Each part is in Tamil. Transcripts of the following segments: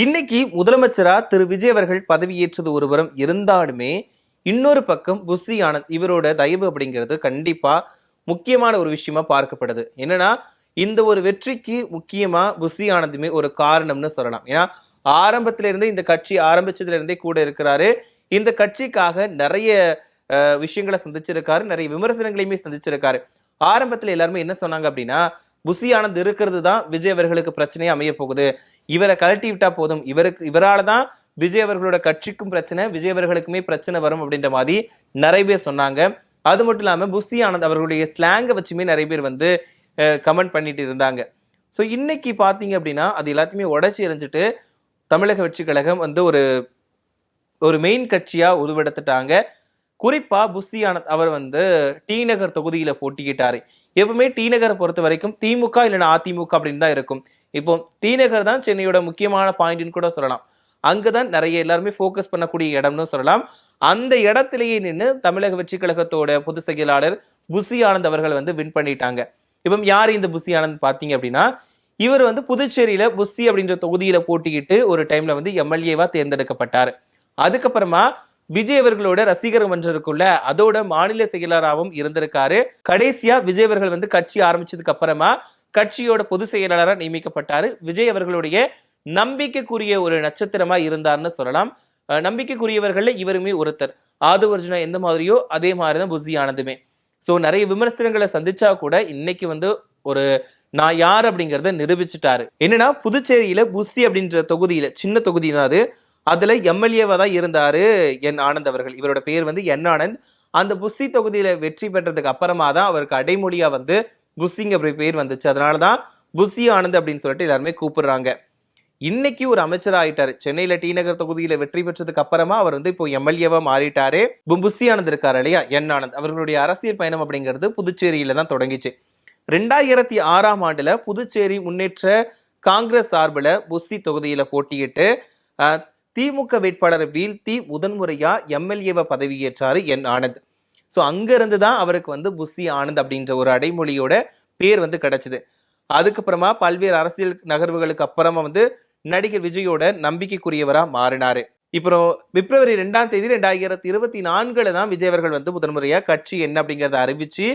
இன்னைக்கு முதலமைச்சரா திரு விஜய் அவர்கள் பதவியேற்றது ஒருபுறம் இருந்தாலுமே இன்னொரு பக்கம் புஷி ஆனந்த் இவரோட தயவு அப்படிங்கிறது கண்டிப்பா முக்கியமான ஒரு விஷயமா பார்க்கப்படுது. என்னன்னா இந்த ஒரு வெற்றிக்கு முக்கியமா புஷி ஆனந்துமே ஒரு காரணம்னு சொல்லலாம். ஏன்னா ஆரம்பத்தில இருந்தே இந்த கட்சி ஆரம்பிச்சதுல இருந்தே கூட இருக்கிறாரு. இந்த கட்சிக்காக நிறைய விஷயங்களை சந்திச்சிருக்காரு, நிறைய விமர்சனங்களையுமே சந்திச்சிருக்காரு. ஆரம்பத்துல எல்லாருமே என்ன சொன்னாங்க அப்படின்னா, புஷி ஆனந்த் இருக்கிறது தான் விஜய் அவர்களுக்கு பிரச்சனையே அமைய போகுது, இவரை கழட்டி விட்டா போதும், இவரால தான் விஜய் அவர்களோட கட்சிக்கும் பிரச்சனை, விஜய் அவர்களுக்குமே பிரச்சனை வரும் அப்படின்ற மாதிரி நிறைய பேர் சொன்னாங்க. அது மட்டும் இல்லாம புஷி ஆனந்த் அவர்களுடைய ஸ்லாங்கை வச்சுமே நிறைய பேர் வந்து கமெண்ட் பண்ணிட்டு இருந்தாங்க. ஸோ இன்னைக்கு பாத்தீங்க அப்படின்னா அது எல்லாத்தையுமே உடைச்சி எறிஞ்சிட்டு தமிழக வெற்றி கழகம் வந்து ஒரு ஒரு மெயின் கட்சியா உருவெடுத்துட்டாங்க. குறிப்பா புஷி ஆனந்த் அவர் வந்து டி நகர் தொகுதியில போட்டியிட்டாரு. எப்பவுமே டி நகரை பொறுத்த வரைக்கும் திமுக இல்லைன்னா அதிமுக அப்படின்னு தான் இருக்கும். இப்போ டி நகர் தான் சென்னையோட முக்கியமான பாயிண்ட்னு கூட சொல்லலாம். அங்கதான் நிறைய எல்லாருமே ஃபோக்கஸ் பண்ணக்கூடிய இடம்னு சொல்லலாம். அந்த இடத்திலேயே நின்று தமிழக வெற்றி கழகத்தோட பொதுச் செயலாளர் புஷி ஆனந்த் அவர்கள் வந்து வின் பண்ணிட்டாங்க. இப்போ யார் இந்த புஷி ஆனந்த் பாத்தீங்க அப்படின்னா, இவர் வந்து புதுச்சேரியில புஷி அப்படின்ற தொகுதியில போட்டியிட்டு ஒரு டைம்ல வந்து எம்எல்ஏவா தேர்ந்தெடுக்கப்பட்டார். அதுக்கப்புறமா விஜய் அவர்களோட ரசிகர் மன்றம் இருக்குல்ல, அதோட மாநில செயலாளராகவும் இருந்திருக்காரு. கடைசியா விஜய் அவர்கள் வந்து கட்சி ஆரம்பிச்சதுக்கு அப்புறமா கட்சியோட பொதுச் செயலாளராக நியமிக்கப்பட்டாரு. விஜய் அவர்களுடைய நம்பிக்கைக்குரிய ஒரு நட்சத்திரமா இருந்தார்னு சொல்லலாம். நம்பிக்கைக்குரியவர்கள்ல இவருமே ஒருத்தர். ஆது அர்ஜுனா எந்த மாதிரியோ அதே மாதிரிதான் புஷி ஆனந்துமே. சோ நிறைய விமர்சனங்களை சந்திச்சா கூட இன்னைக்கு வந்து ஒரு நான் யார் அப்படிங்கறத நிரூபிச்சுட்டாரு. என்னன்னா புதுச்சேரியில புஷி அப்படின்ற தொகுதியில, சின்ன தொகுதி தான் அது, அதுல எம்எல்ஏவா தான் இருந்தாரு என் ஆனந்த் அவர்கள். இவரோட பேர் வந்து என் ஆனந்த். அந்த புஷி தொகுதியில வெற்றி பெற்றதுக்கு அப்புறமா தான் அவருக்கு அடைமொழியா வந்து புஷிங்க பேர் வந்துச்சு. அதனாலதான் புஷி ஆனந்த் அப்படின்னு சொல்லிட்டு எல்லாருமே கூப்பிடுறாங்க. இன்னைக்கு ஒரு அமைச்சர் ஆயிட்டாரு. சென்னையில டி நகர் தொகுதியில வெற்றி பெற்றதுக்கு அப்புறமா அவர் வந்து இப்போ எம்எல்ஏவா மாறிட்டாரு. புஷி ஆனந்த் இருக்காரு இல்லையா, என் ஆனந்த் அவர்களுடைய அரசியல் பயணம் அப்படிங்கிறது புதுச்சேரியில தான் தொடங்கிச்சு. 2006ஆம் ஆண்டுல புதுச்சேரி முன்னேற்ற காங்கிரஸ் சார்பில் புஷி தொகுதியில போட்டியிட்டு திமுக வேட்பாளரை வீழ்த்தி முதன்முறையா எம்எல்ஏவை பதவியேற்றாரு என் ஆனந்த். ஸோ அங்க இருந்து தான் அவருக்கு வந்து புஷி ஆனந்த் அப்படின்ற ஒரு அடைமொழியோட பேர் வந்து கிடைச்சது. அதுக்கப்புறமா பல்வேறு அரசியல் நகர்வுகளுக்கு அப்புறமா வந்து நடிகர் விஜயோட நம்பிக்கைக்குரியவரா மாறினாரு. இப்போ பிப்ரவரி 2ஆம் தேதி 2024 தான் விஜய் அவர்கள் வந்து முதன்முறையா கட்சி என்ன அப்படிங்கறத அறிவிச்சு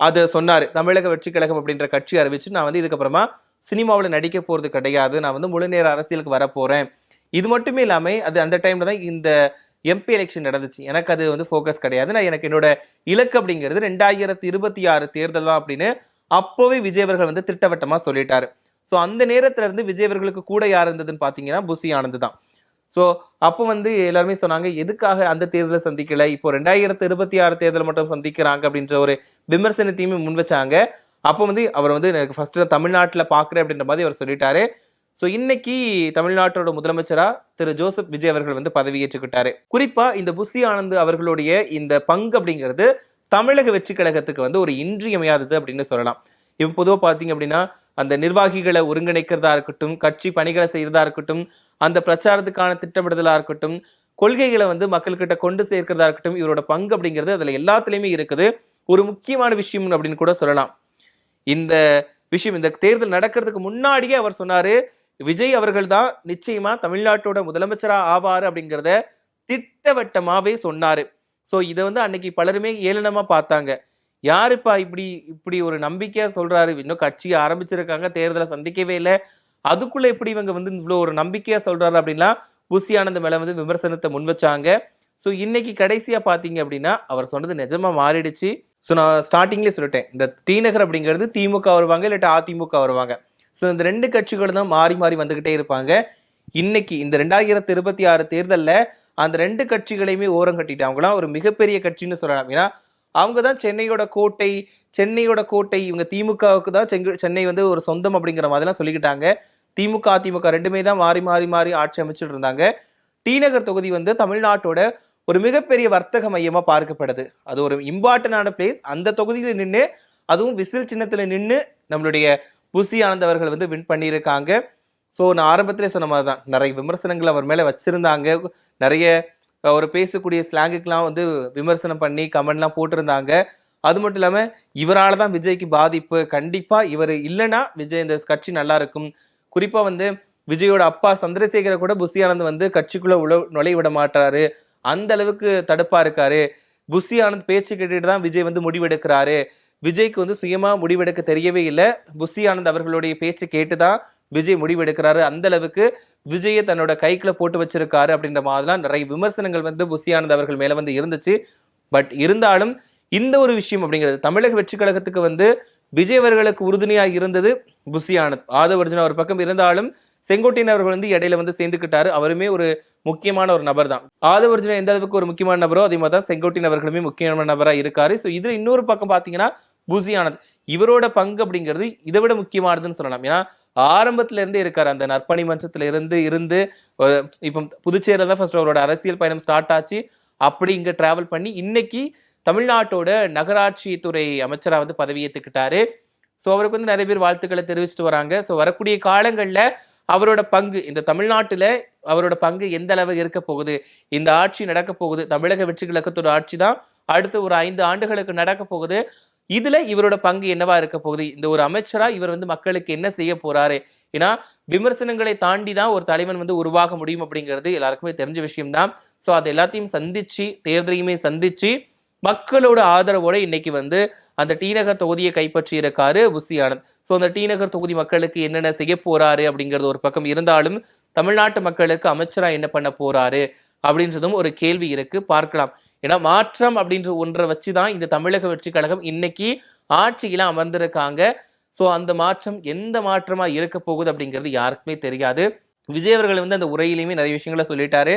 அதை சொன்னாரு. தமிழக வெற்றி கழகம் அப்படின்ற கட்சி அறிவிச்சு, நான் வந்து இதுக்கப்புறமா சினிமாவில் நடிக்க போறது கிடையாது, நான் வந்து முழு நேர அரசியலுக்கு வர போறேன். இது மட்டுமே இல்லாம அது அந்த டைம்ல தான் இந்த எம்பி எலெக்ஷன் நடந்துச்சு. எனக்கு அது வந்து ஃபோக்கஸ் கிடையாது, நான் எனக்கு என்னோட இலக்கு அப்படிங்கிறது 2026 தேர்தல் தான் அப்படின்னு அப்போவே விஜய் அவர்கள் வந்து திட்டவட்டமா சொல்லிட்டாரு. ஸோ அந்த நேரத்துல இருந்து விஜய் அவர்களுக்கு கூட யார் இருந்ததுன்னு பாத்தீங்கன்னா புஷி ஆனந்த் தான். ஸோ அப்போ வந்து எல்லாருமே சொன்னாங்க, எதுக்காக அந்த தேர்தலை சந்திக்கல, இப்போ 2026 தேர்தல் மட்டும் சந்திக்கிறாங்க அப்படின்ற ஒரு விமர்சனத்தையுமே முன் வச்சாங்க. அப்போ வந்து அவர் வந்து எனக்கு ஃபர்ஸ்ட் தமிழ்நாட்டில் பார்க்குறேன் அப்படின்ற மாதிரி அவர் சொல்லிட்டாரு. ஸோ இன்னைக்கு தமிழ்நாட்டோட முதலமைச்சரா திரு ஜோசப் விஜய் அவர்கள் வந்து பதவியேற்றுக்கிட்டாரு. குறிப்பா இந்த புஷி ஆனந்த் அவர்களுடைய இந்த பங்கு அப்படிங்கிறது தமிழக வெற்றி கழகத்துக்கு வந்து ஒரு இன்றியமையாதது அப்படின்னு சொல்லலாம். இப்போ பொதுவாக பார்த்தீங்க அப்படின்னா அந்த நிர்வாகிகளை ஒருங்கிணைக்கிறதா இருக்கட்டும், கட்சி பணிகளை செய்யறதா இருக்கட்டும், அந்த பிரச்சாரத்துக்கான திட்டமிடுதலா இருக்கட்டும், கொள்கைகளை வந்து மக்கள்கிட்ட கொண்டு சேர்க்கிறதா இருக்கட்டும், இவரோட பங்கு அப்படிங்கிறது அதுல எல்லாத்துலயுமே இருக்குது. ஒரு முக்கியமான விஷயம் அப்படின்னு கூட சொல்லலாம். இந்த விஷயம் இந்த தேர்தல் நடக்கிறதுக்கு முன்னாடியே அவர் சொன்னாரு, விஜய் அவர்கள் தான் நிச்சயமா தமிழ்நாட்டோட முதலமைச்சரா ஆவாரு அப்படிங்கிறத திட்டவட்டமாவே சொன்னாரு. சோ இதை வந்து அன்னைக்கு பலருமே ஏளனமா பார்த்தாங்க. யாருப்பா இப்படி இப்படி ஒரு நம்பிக்கையா சொல்றாரு, இன்னும் கட்சியை ஆரம்பிச்சிருக்காங்க, தேர்தலை சந்திக்கவே இல்லை, அதுக்குள்ள எப்படி இவங்க வந்து இவ்வளவு ஒரு நம்பிக்கையா சொல்றாரு அப்படின்லாம் புஷி ஆனந்த் மேல வந்து விமர்சனத்தை முன் வச்சாங்க. ஸோ இன்னைக்கு கடைசியா பாத்தீங்க அப்படின்னா அவர் சொன்னது நிஜமா மாறிடுச்சு. ஸோ நான் ஸ்டார்டிங்லேயே சொல்லிட்டேன், இந்த டி நகர் அப்படிங்கிறது திமுக வருவாங்க இல்லாட்டி அதிமுக வருவாங்க. ஸோ இந்த ரெண்டு கட்சிகள் தான் மாறி மாறி வந்துகிட்டே இருப்பாங்க. இன்னைக்கு இந்த 2026 தேர்தலில் அந்த ரெண்டு கட்சிகளையுமே ஓரம் கட்டிட்டு அவங்களாம் ஒரு மிகப்பெரிய கட்சின்னு சொல்லலாம். ஏன்னா அவங்க தான் சென்னையோட கோட்டை, சென்னையோட கோட்டை. இவங்க திமுகவுக்கு தான் சென்னை வந்து ஒரு சொந்தம் அப்படிங்கிற மாதிரிலாம் சொல்லிக்கிட்டாங்க. திமுக அதிமுக ரெண்டுமே தான் மாறி மாறி மாறி ஆட்சி அமைச்சிட்டு இருந்தாங்க. டி நகர் தொகுதி வந்து தமிழ்நாட்டோட ஒரு மிகப்பெரிய வர்த்தக மையமா பார்க்கப்படுது. அது ஒரு இம்பார்ட்டன்டான பிளேஸ். அந்த தொகுதியில நின்று, அதுவும் விசில் சின்னத்துல நின்று நம்மளுடைய புஷி ஆனந்த் அவர்கள் வந்து வின் பண்ணியிருக்காங்க. ஸோ நான் ஆரம்பத்திலே சொன்ன மாதிரி தான் நிறைய விமர்சனங்கள் அவர் மேல வச்சிருந்தாங்க. நிறைய ஒரு பேசக்கூடிய ஸ்லாங்குக்கெல்லாம் வந்து விமர்சனம் பண்ணி கமெண்ட்லாம் போட்டிருந்தாங்க. அது மட்டும் இல்லாம இவரால் தான் விஜய்க்கு பாதிப்பு, கண்டிப்பா இவர் இல்லைன்னா விஜய் இந்த கட்சி நல்லா இருக்கும், குறிப்பா வந்து விஜயோட அப்பா சந்திரசேகர கூட புஷி ஆனந்த் வந்து கட்சிக்குள்ள நுழைய விட மாட்டாரு, அந்த அளவுக்கு தடுப்பா இருக்காரு. புஷி ஆனந்த் பேச்சு கேட்டுட்டு தான் விஜய் வந்து முடிவெடுக்கிறாரு. விஜய்க்கு வந்து சுயமா முடிவெடுக்க தெரியவே இல்லை, புஷி ஆனந்த் அவர்களுடைய பேச்சு கேட்டுதான் விஜய் முடிவெடுக்கிறாரு. அந்த அளவுக்கு விஜயை தன்னோட கைக்குள்ள போட்டு வச்சிருக்காரு அப்படின்ற மாதிரிலாம் நிறைய விமர்சனங்கள் வந்து புஷி ஆனந்த் அவர்கள் மேல வந்து இருந்துச்சு. பட் இருந்தாலும் இந்த ஒரு விஷயம் அப்படிங்கிறது தமிழக வெற்றி கழகத்துக்கு வந்து விஜய் அவர்களுக்கு உறுதுணையாக இருந்தது புஷி ஆனந்த். ஆதவ் அர்ஜுனா ஒரு பக்கம் இருந்தாலும் செங்கோட்டையன் அவர்கள் வந்து இடையில வந்து சேர்ந்துக்கிட்டாரு. அவருமே ஒரு முக்கியமான ஒரு நபர் தான். ஆதவ் அர்ஜுனா எந்த அளவுக்கு ஒரு முக்கியமான நபரோ அதே மாதிரி தான் செங்கோட்டையன் அவர்களுமே முக்கியமான நபரா இருக்காரு. ஸோ இதுல இன்னொரு பக்கம் பாத்தீங்கன்னா புஷி ஆனந்த் இவரோட பங்கு அப்படிங்கிறது இதை விட முக்கியமானதுன்னு சொல்லலாம். ஏன்னா ஆரம்பத்துல இருந்தே இருக்காரு, அந்த நற்பணி மன்றத்துல இருந்து இப்போ புதுச்சேரியில தான் ஃபர்ஸ்ட் அவரோட அரசியல் பயணம் ஸ்டார்ட் ஆச்சு. அப்படி இங்க டிராவல் பண்ணி இன்னைக்கு தமிழ்நாட்டோட நகராட்சி துறை அமைச்சரா வந்து பதவியேற்றுக்கிட்டாரு. ஸோ அவருக்கு வந்து நிறைய பேர் வாழ்த்துக்களை தெரிவிச்சுட்டு வராங்க. ஸோ வரக்கூடிய காலங்கள்ல அவரோட பங்கு இந்த தமிழ்நாட்டுல அவரோட பங்கு எந்த அளவு இருக்க போகுது, இந்த ஆட்சி நடக்க போகுது, தமிழக வெற்றி கழகத்தோட ஆட்சி தான் அடுத்த ஒரு 5 ஆண்டுகளுக்கு நடக்க போகுது. இதுல இவரோட பங்கு என்னவா இருக்க போகுது, இந்த ஒரு அமைச்சரா இவர் வந்து மக்களுக்கு என்ன செய்ய போறாரு. ஏன்னா விமர்சனங்களை தாண்டி தான் ஒரு தலைவன் வந்து உருவாக முடியும் அப்படிங்கிறது எல்லாருக்குமே தெரிஞ்ச விஷயம்தான். ஸோ அது எல்லாத்தையும் சந்திச்சு தேர்தலையுமே சந்திச்சு மக்களோட ஆதரவோட இன்னைக்கு வந்து அந்த டி நகர் தொகுதியை கைப்பற்றி இருக்காரு புஷி ஆனந்த். ஸோ அந்த டி நகர் தொகுதி மக்களுக்கு என்னென்ன செய்ய போறாரு அப்படிங்கிறது ஒரு பக்கம் இருந்தாலும் தமிழ்நாட்டு மக்களுக்கு அமைச்சரா என்ன பண்ண போறாரு அப்படின்றதும் ஒரு கேள்வி இருக்கு, பார்க்கலாம். ஏன்னா மாற்றம் அப்படின்ற ஒன்றை வச்சுதான் இந்த தமிழக வெற்றி கழகம் இன்னைக்கு ஆட்சியில அமர்ந்திருக்காங்க. ஸோ அந்த மாற்றம் எந்த மாற்றமா இருக்க போகுது அப்படிங்கிறது யாருக்குமே தெரியாது. விஜய் அவர்கள் வந்து அந்த உரையிலையுமே நிறைய விஷயங்களை சொல்லிட்டாரு.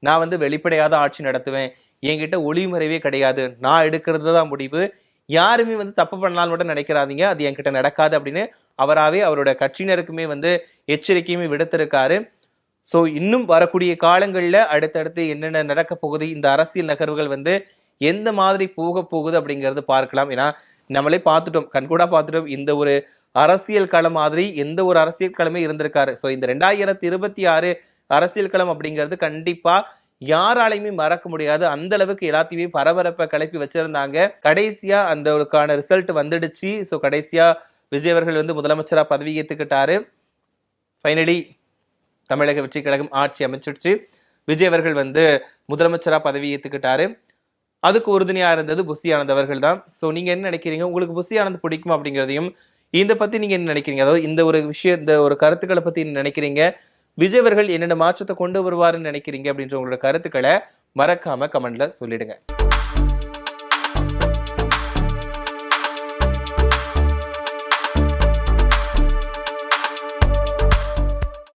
நான் வந்து வெளிப்படையாத ஆட்சி நடத்துவேன், என்கிட்ட ஒளிமறைவே கிடையாது, நான் எடுக்கிறது தான் முடிவு, யாருமே வந்து தப்பு பண்ணலாம்னு மட்டும் நினைக்கிறாதீங்க, அது என்கிட்ட நடக்காது அப்படின்னு அவராகவே அவரோட கட்சியினருக்குமே வந்து எச்சரிக்கையுமே விடுத்திருக்காரு. ஸோ இன்னும் வரக்கூடிய காலங்களில் அடுத்தடுத்து என்னென்ன நடக்க போகுது, இந்த அரசியல் நகர்வுகள் வந்து எந்த மாதிரி போக போகுது அப்படிங்கிறது பார்க்கலாம். ஏன்னா நம்மளே பார்த்துட்டோம், கண்கூடா பார்த்துட்டோம், இந்த ஒரு அரசியல் களம் மாதிரி எந்த ஒரு அரசியல் களமே இருந்திருக்காரு. ஸோ இந்த 2026 அரசியல் களம் அப்படிங்கிறது கண்டிப்பா யாராலையுமே மறக்க முடியாது. அந்த அளவுக்கு எல்லாத்தையுமே பரபரப்பை கிளப்பி வச்சிருந்தாங்க. கடைசியா அந்த ரிசல்ட் வந்துடுச்சு. ஸோ கடைசியா விஜய் அவர்கள் வந்து முதலமைச்சரா பதவி ஏற்றுக்கிட்டாரு. ஃபைனலி தமிழக வெற்றி கழகம் ஆட்சி அமைச்சிடுச்சு. விஜய் அவர்கள் வந்து முதலமைச்சரா பதவி ஏற்றுக்கிட்டாரு. அதுக்கு உறுதுணையா இருந்தது புஷி ஆனந்த் அவர்கள் தான். ஸோ நீங்க என்ன நினைக்கிறீங்க, உங்களுக்கு புஷி ஆனந்த் பிடிக்குமா அப்படிங்கிறதையும் இதை பத்தி நீங்க என்ன நினைக்கிறீங்க, அதாவது இந்த ஒரு விஷயம் இந்த ஒரு கருத்துக்களை பத்தி என்ன நினைக்கிறீங்க, விஜய் அவர்கள் என்னென்ன மாற்றத்தை கொண்டு வருவாருன்னு நினைக்கிறீங்க அப்படின்ற உங்களோட கருத்துக்களை மறக்காம கமெண்ட்ல சொல்லிடுங்க.